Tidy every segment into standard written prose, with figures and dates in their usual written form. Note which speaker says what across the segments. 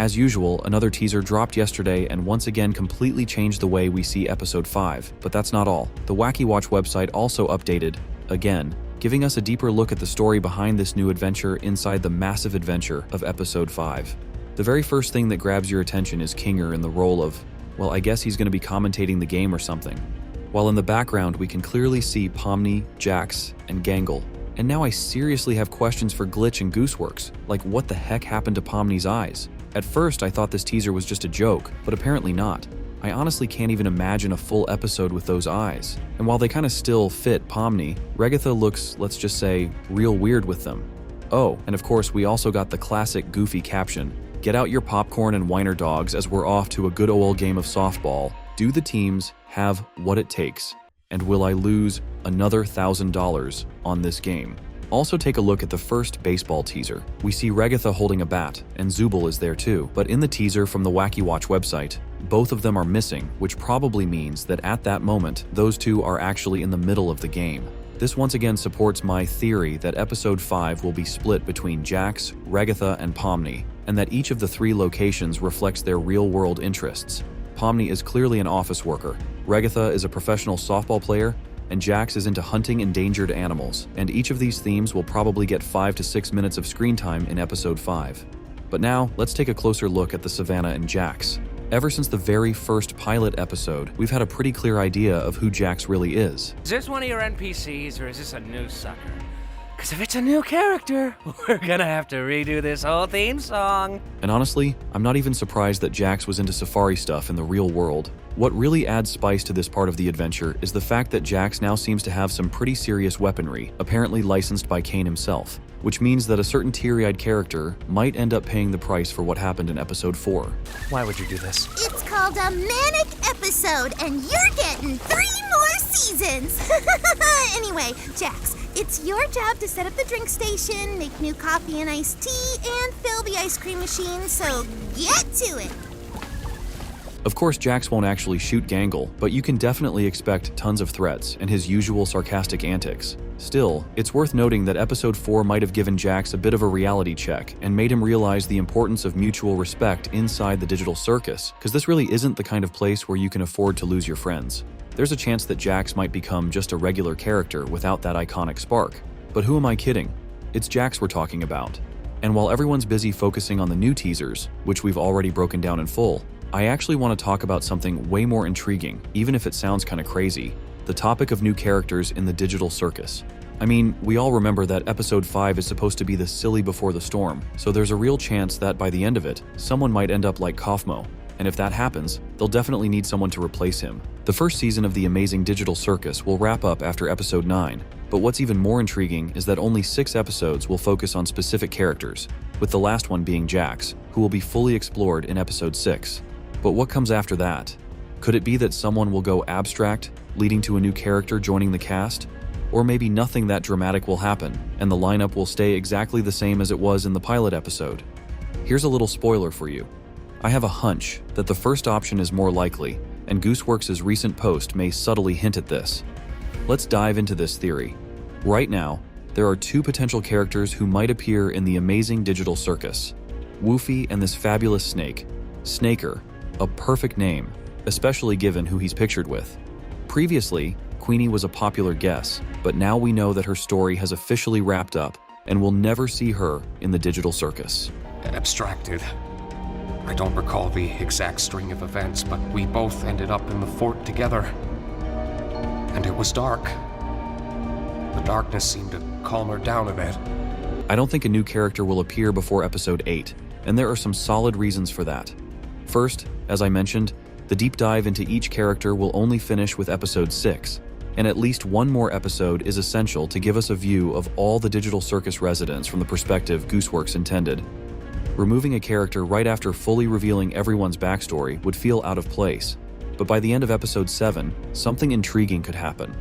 Speaker 1: As usual, another teaser dropped yesterday and once again completely changed the way we see episode 5. But that's not all. The Wacky Watch website also updated, again, giving us a deeper look at the story behind this new adventure inside the massive adventure of episode 5. The very first thing that grabs your attention is Kinger in the role of, well, I guess he's going to be commentating the game or something. While in the background we can clearly see Pomni, Jax, and Gangle. And now I seriously have questions for Glitch and Gooseworx, like what the heck happened to Pomni's eyes? At first I thought this teaser was just a joke, but apparently not. I honestly can't even imagine a full episode with those eyes. And while they kinda still fit Pomni, Regatha looks, let's just say, real weird with them. Oh, and of course we also got the classic goofy caption, "Get out your popcorn and whiner dogs as we're off to a good old game of softball. Do the teams have what it takes? And will I lose another $1,000 on this game?" Also take a look at the first baseball teaser. We see Regatha holding a bat, and Zubul is there too, but in the teaser from the Wacky Watch website, both of them are missing, which probably means that at that moment, those two are actually in the middle of the game. This once again supports my theory that episode 5 will be split between Jax, Regatha, and Pomni, and that each of the 3 locations reflects their real-world interests. Pomni is clearly an office worker, Regatha is a professional softball player, and Jax is into hunting endangered animals, and each of these themes will probably get 5 to 6 minutes of screen time in episode 5. But now, let's take a closer look at the Savannah and Jax. Ever since the very first pilot episode, we've had a pretty clear idea of who Jax really is.
Speaker 2: Is this one of your NPCs, or is this a new sucker? Because if it's a new character, we're gonna have to redo this whole theme song.
Speaker 1: And honestly, I'm not even surprised that Jax was into safari stuff in the real world. What really adds spice to this part of the adventure is the fact that Jax now seems to have some pretty serious weaponry, apparently licensed by Kane himself, which means that a certain teary-eyed character might end up paying the price for what happened in episode 4.
Speaker 2: Why would you do this?
Speaker 3: It's called a manic episode, and you're getting 3 more seasons! Anyway, Jax, it's your job to set up the drink station, make new coffee and iced tea, and fill the ice cream machine, so get to it!
Speaker 1: Of course, Jax won't actually shoot Gangle, but you can definitely expect tons of threats and his usual sarcastic antics. Still, it's worth noting that episode 4 might have given Jax a bit of a reality check and made him realize the importance of mutual respect inside the digital circus, because this really isn't the kind of place where you can afford to lose your friends. There's a chance that Jax might become just a regular character without that iconic spark. But who am I kidding? It's Jax we're talking about. And while everyone's busy focusing on the new teasers, which we've already broken down in full, I actually want to talk about something way more intriguing, even if it sounds kind of crazy. The topic of new characters in the digital circus. I mean, we all remember that episode 5 is supposed to be the silly before the storm, so there's a real chance that by the end of it, someone might end up like Kaufmo. And if that happens, they'll definitely need someone to replace him. The first season of the amazing digital circus will wrap up after episode 9, but what's even more intriguing is that only 6 episodes will focus on specific characters, with the last one being Jax, who will be fully explored in episode 6. But what comes after that? Could it be that someone will go abstract, leading to a new character joining the cast? Or maybe nothing that dramatic will happen, and the lineup will stay exactly the same as it was in the pilot episode? Here's a little spoiler for you. I have a hunch that the first option is more likely, and Gooseworx's recent post may subtly hint at this. Let's dive into this theory. Right now, there are 2 potential characters who might appear in the amazing digital circus. Woofy and this fabulous snake, Snaker. A perfect name, especially given who he's pictured with. Previously, Queenie was a popular guess, but now we know that her story has officially wrapped up and we'll never see her in the digital circus.
Speaker 4: Abstracted. I don't recall the exact string of events, but we both ended up in the fort together. And it was dark. The darkness seemed to calm her down a bit.
Speaker 1: I don't think a new character will appear before episode 8, and there are some solid reasons for that. First, as I mentioned, the deep dive into each character will only finish with episode 6, and at least one more episode is essential to give us a view of all the digital circus residents from the perspective Gooseworx intended. Removing a character right after fully revealing everyone's backstory would feel out of place, but by the end of episode 7, something intriguing could happen.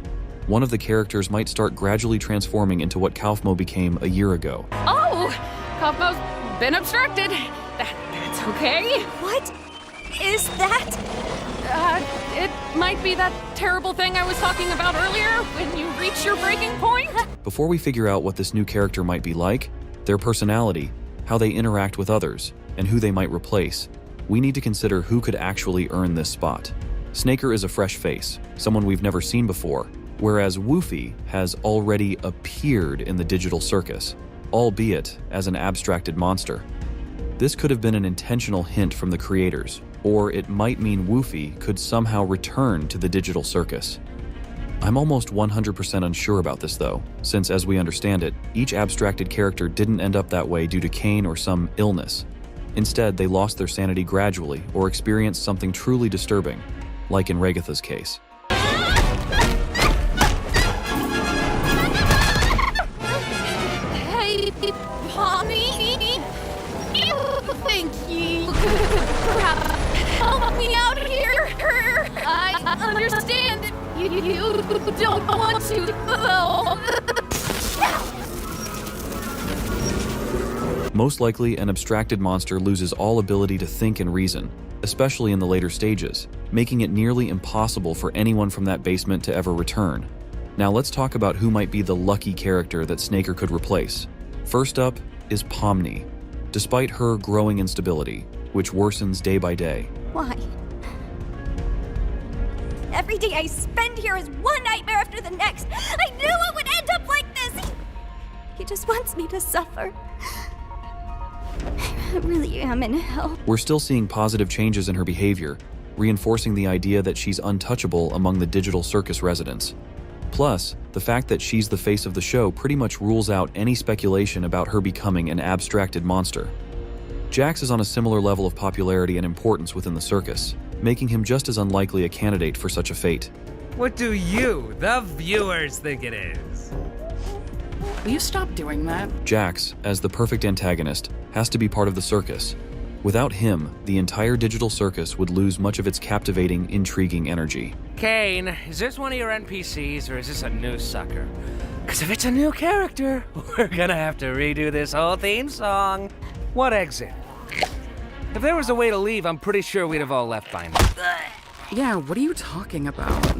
Speaker 1: One of the characters might start gradually transforming into what Kaufmo became a year ago.
Speaker 5: Oh! Kaufmo's been abstracted. That's okay.
Speaker 3: What is that?
Speaker 5: It might be that terrible thing I was talking about earlier when you reach your breaking point.
Speaker 1: Before we figure out what this new character might be like, their personality, how they interact with others, and who they might replace, we need to consider who could actually earn this spot. Snaker is a fresh face, someone we've never seen before, whereas Woofy has already appeared in the digital circus, albeit as an abstracted monster. This could have been an intentional hint from the creators, or it might mean Woofy could somehow return to the digital circus. I'm almost 100% unsure about this though, since as we understand it, each abstracted character didn't end up that way due to Cain or some illness. Instead, they lost their sanity gradually or experienced something truly disturbing, like in Ragatha's case.
Speaker 5: Hey, Pomni. Thank you. Perhaps help me out here. I understand you don't want to, though.
Speaker 1: Most likely, an abstracted monster loses all ability to think and reason, especially in the later stages, making it nearly impossible for anyone from that basement to ever return. Now let's talk about who might be the lucky character that Snaker could replace. First up is Pomni, despite her growing instability, which worsens day by day.
Speaker 6: Why? Every day I spend here is one nightmare after the next. I knew it would end up like this. He just wants me to suffer. I really am in hell.
Speaker 1: We're still seeing positive changes in her behavior, reinforcing the idea that she's untouchable among the digital circus residents. Plus, the fact that she's the face of the show pretty much rules out any speculation about her becoming an abstracted monster. Jax is on a similar level of popularity and importance within the circus, making him just as unlikely a candidate for such a fate.
Speaker 2: What do you, the viewers, think it is?
Speaker 5: Will you stop doing that?
Speaker 1: Jax, as the perfect antagonist, has to be part of the circus. Without him, the entire digital circus would lose much of its captivating, intriguing energy.
Speaker 2: Cain, is this one of your NPCs or is this a new sucker? Because if it's a new character, we're gonna have to redo this whole theme song. What exit? If there was a way to leave, I'm pretty sure we'd have all left by now.
Speaker 5: Yeah, what are you talking about?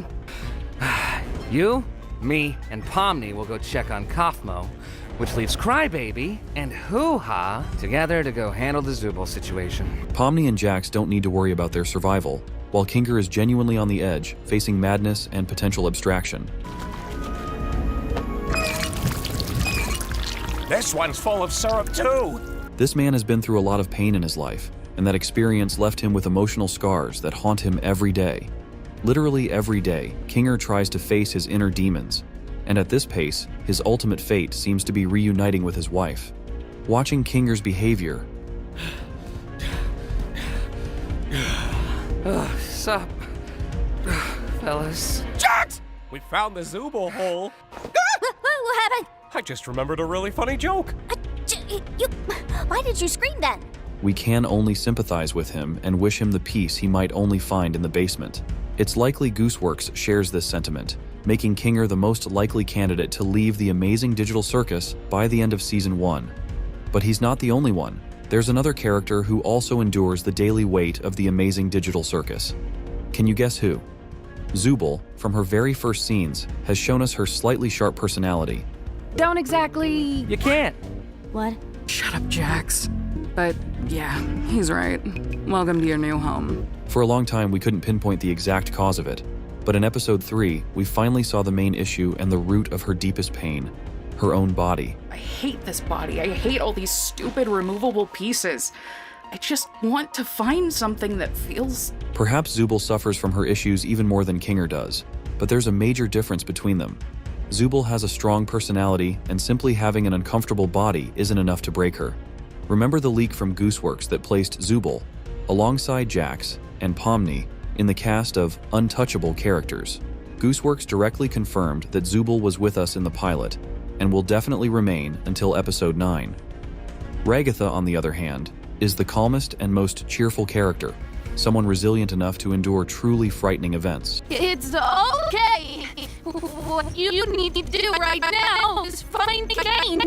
Speaker 2: You, me, and Pomni will go check on Kaufmo, which leaves Crybaby and Hoo-Ha together to go handle the Zubul situation.
Speaker 1: Pomni and Jax don't need to worry about their survival, while Kinger is genuinely on the edge, facing madness and potential abstraction.
Speaker 7: This one's full of syrup too!
Speaker 1: This man has been through a lot of pain in his life, and that experience left him with emotional scars that haunt him every day. Literally every day, Kinger tries to face his inner demons, and at this pace, his ultimate fate seems to be reuniting with his wife. Watching Kinger's behavior,
Speaker 2: Sup, fellas?
Speaker 7: Jax! We found the Zubul hole.
Speaker 6: What happened?
Speaker 7: I just remembered a really funny joke.
Speaker 6: Why did you scream then?
Speaker 1: we can only sympathize with him and wish him the peace he might only find in the basement. It's likely Gooseworx shares this sentiment, making Kinger the most likely candidate to leave the amazing digital circus by the end of Season 1. But he's not the only one. There's another character who also endures the daily weight of the amazing digital circus. Can you guess who? Zubul, from her very first scenes, has shown us her slightly sharp personality.
Speaker 5: Don't exactly...
Speaker 2: You can't.
Speaker 6: What?
Speaker 5: Shut up, Jax. But yeah, he's right. Welcome to your new home.
Speaker 1: For a long time, we couldn't pinpoint the exact cause of it. But in Episode 3, we finally saw the main issue and the root of her deepest pain, her own body.
Speaker 5: I hate this body. I hate all these stupid removable pieces. I just want to find something that feels...
Speaker 1: Perhaps Zubul suffers from her issues even more than Kinger does, but there's a major difference between them. Zubul has a strong personality, and simply having an uncomfortable body isn't enough to break her. Remember the leak from Gooseworx that placed Zubul, alongside Jax and Pomni, in the cast of untouchable characters. Gooseworx directly confirmed that Zubul was with us in the pilot, and will definitely remain until Episode 9. Ragatha, on the other hand, is the calmest and most cheerful character, someone resilient enough to endure truly frightening events.
Speaker 5: It's okay. What you need to do right now is find Cain.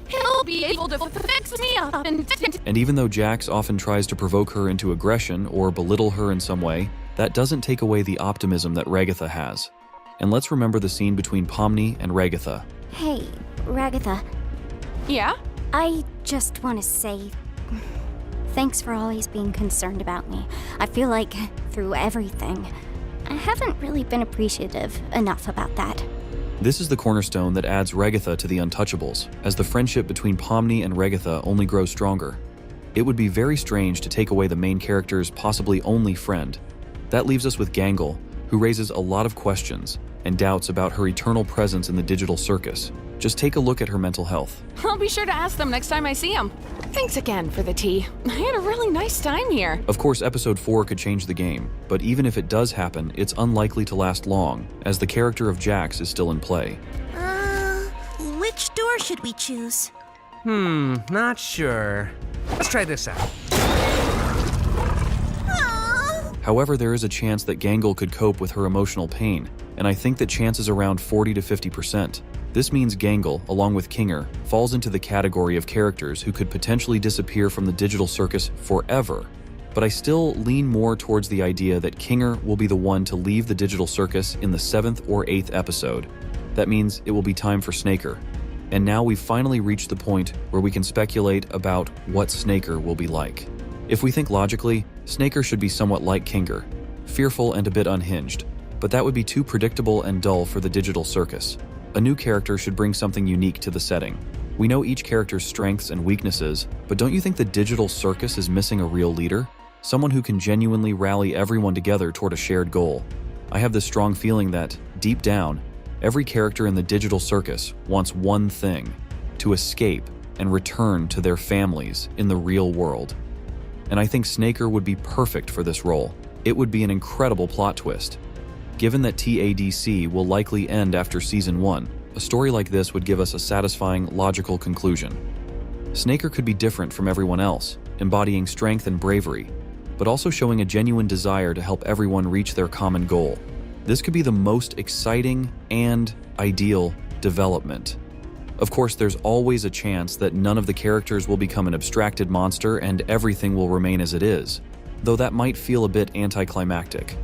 Speaker 5: He'll be able to fix me up
Speaker 1: And even though Jax often tries to provoke her into aggression or belittle her in some way, that doesn't take away the optimism that Ragatha has. And let's remember the scene between Pomni and Ragatha.
Speaker 6: Hey, Ragatha,
Speaker 5: Yeah?
Speaker 6: I just want to say Thanks for always being concerned about me. I feel like, through everything, I haven't really been appreciative enough about that.
Speaker 1: This is the cornerstone that adds Regatha to the Untouchables, as the friendship between Pomni and Regatha only grows stronger. It would be very strange to take away the main character's possibly only friend. That leaves us with Gangle, who raises a lot of questions and doubts about her eternal presence in the digital circus. Just take a look at her mental health.
Speaker 8: I'll be sure to ask them next time I see them. Thanks again for the tea. I had a really nice time here.
Speaker 1: Of course, episode 4 could change the game, but even if it does happen, it's unlikely to last long, as the character of Jax is still in play.
Speaker 3: Which door should we choose?
Speaker 2: Not sure. Let's try this out.
Speaker 1: However, there is a chance that Gangle could cope with her emotional pain, and I think that chance is around 40 to 50%. This means Gangle, along with Kinger, falls into the category of characters who could potentially disappear from the digital circus forever. But I still lean more towards the idea that Kinger will be the one to leave the digital circus in the 7th or 8th episode. That means it will be time for Snaker. And now we've finally reached the point where we can speculate about what Snaker will be like. If we think logically, Snaker should be somewhat like Kinger, fearful and a bit unhinged, but that would be too predictable and dull for the digital circus. A new character should bring something unique to the setting. We know each character's strengths and weaknesses, but don't you think the digital circus is missing a real leader? Someone who can genuinely rally everyone together toward a shared goal. I have this strong feeling that, deep down, every character in the digital circus wants one thing: to escape and return to their families in the real world. And I think Snaker would be perfect for this role. It would be an incredible plot twist. Given that TADC will likely end after Season 1, a story like this would give us a satisfying, logical conclusion. Snaker could be different from everyone else, embodying strength and bravery, but also showing a genuine desire to help everyone reach their common goal. This could be the most exciting and ideal development. Of course, there's always a chance that none of the characters will become an abstracted monster and everything will remain as it is, though that might feel a bit anticlimactic.